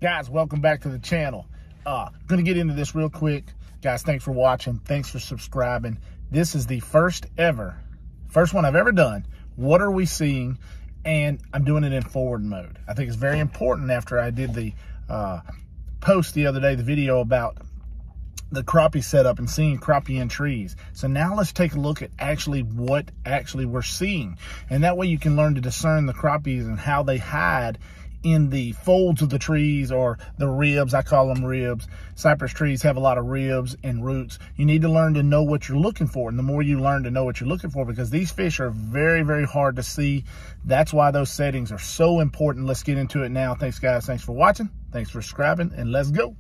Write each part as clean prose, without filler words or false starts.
Guys, welcome back to the channel. Gonna get into this real quick. Guys, thanks for watching. Thanks for subscribing. This is the first one I've ever done. What are we seeing? And I'm doing it in forward mode. I think it's very important after I did the post the other day, the video about the crappie setup and seeing crappie in trees. So now let's take a look at what we're seeing. And that way you can learn to discern the crappies and how they hide in the folds of the trees, or the ribs. I call them ribs. Cypress trees have a lot of ribs and roots. You need to learn to know what you're looking for. And the more you learn to know what you're looking for, because these fish are very, very hard to see. That's why those settings are so important. Let's get into it now. Thanks, guys. Thanks for watching. Thanks for subscribing, and let's go.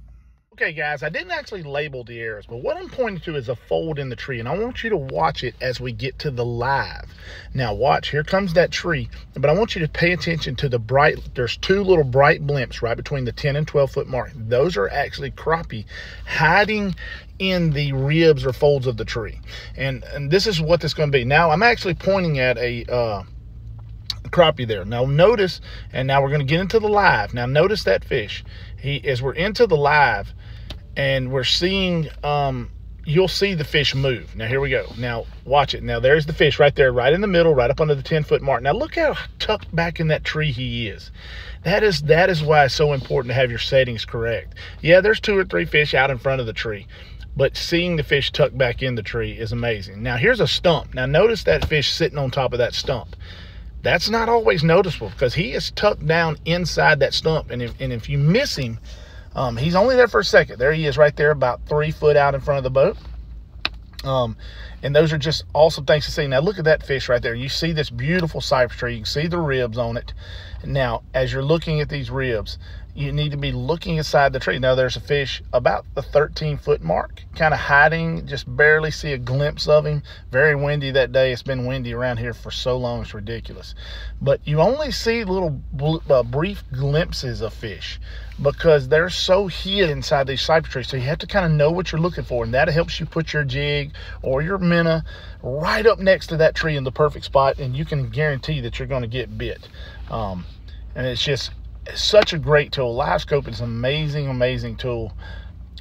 Okay, guys, I didn't actually label the areas, but what I'm pointing to is a fold in the tree, and I want you to watch it as we get to the live. Now, watch. Here comes that tree, but I want you to pay attention to the bright, there's two little bright blimps right between the 10 and 12 foot mark. Those are actually crappie hiding in the ribs or folds of the tree. And this is what this is going to be. Now, I'm actually pointing at a crappie there. Now notice, and now we're going to get into the live. Now notice that fish. As we're into the live and we're seeing, you'll see the fish move. Now here we go. Now watch it. Now there's the fish right there, right in the middle, right up under the 10 foot mark. Now look how tucked back in that tree he is. That is why it's so important to have your settings correct. Yeah, there's 2 or 3 fish out in front of the tree, but seeing the fish tucked back in the tree is amazing. Now here's a stump. Now notice that fish sitting on top of that stump. That's not always noticeable because he is tucked down inside that stump. And if you miss him, he's only there for a second. There he is right there, about 3 foot out in front of the boat. And those are just awesome things to see. Now look at that fish right there. You see this beautiful cypress tree. You can see the ribs on it. Now, as you're looking at these ribs, you need to be looking inside the tree. Now there's a fish about the 13 foot mark, kind of hiding, just barely see a glimpse of him. Very windy that day. It's been windy around here for so long, it's ridiculous. But you only see little brief glimpses of fish because they're so hid inside these cypress trees. So you have to kind of know what you're looking for, and that helps you put your jig or your minnow right up next to that tree in the perfect spot, and you can guarantee that you're going to get bit. And it's just such a great tool. Livescope is an amazing tool,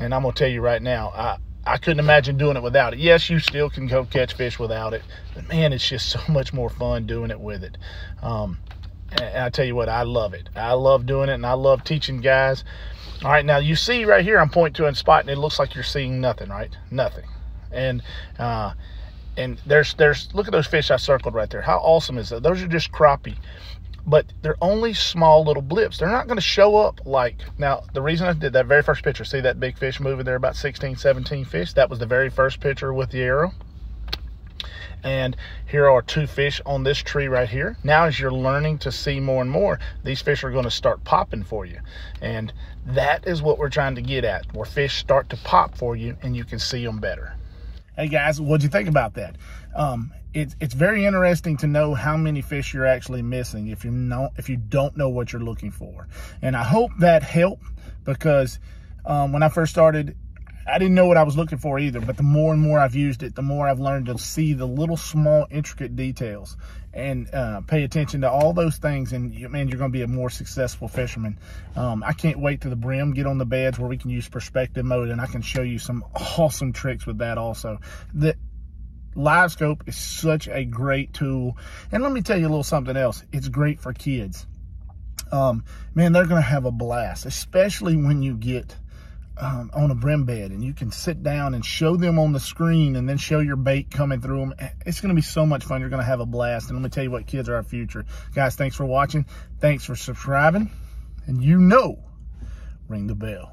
and I'm gonna tell you right now, I couldn't imagine doing it without it. Yes, you still can go catch fish without it, but man, it's just so much more fun doing it with it. And I tell you what, I love it. I love doing it, and I love teaching guys. All right, now you see right here, I'm pointing to a spot, and it looks like you're seeing nothing, right? Nothing. And there's look at those fish I circled right there. How awesome is that? Those are just crappie. But they're only small little blips. They're not going to show up like, now the reason I did that very first picture, see that big fish moving there, about 16, 17 fish? That was the very first picture with the arrow. And here are 2 fish on this tree right here. Now as you're learning to see more and more, these fish are going to start popping for you. And that is what we're trying to get at, where fish start to pop for you and you can see them better. Hey guys, what'd you think about that? It's very interesting to know how many fish you're actually missing if you don't know what you're looking for. And I hope that helped, because when I first started, I didn't know what I was looking for either. But the more and more I've used it, the more I've learned to see the little small intricate details and pay attention to all those things. And man, you're going to be a more successful fisherman. I can't wait till the brim get on the beds where we can use perspective mode, and I can show you some awesome tricks with that also. The Livescope is such a great tool. And let me tell you a little something else. It's great for kids. Man, they're going to have a blast, especially when you get on a brim bed and you can sit down and show them on the screen and then show your bait coming through them. It's going to be so much fun. You're going to have a blast. And let me tell you what, kids are our future. Guys, thanks for watching. Thanks for subscribing. And ring the bell.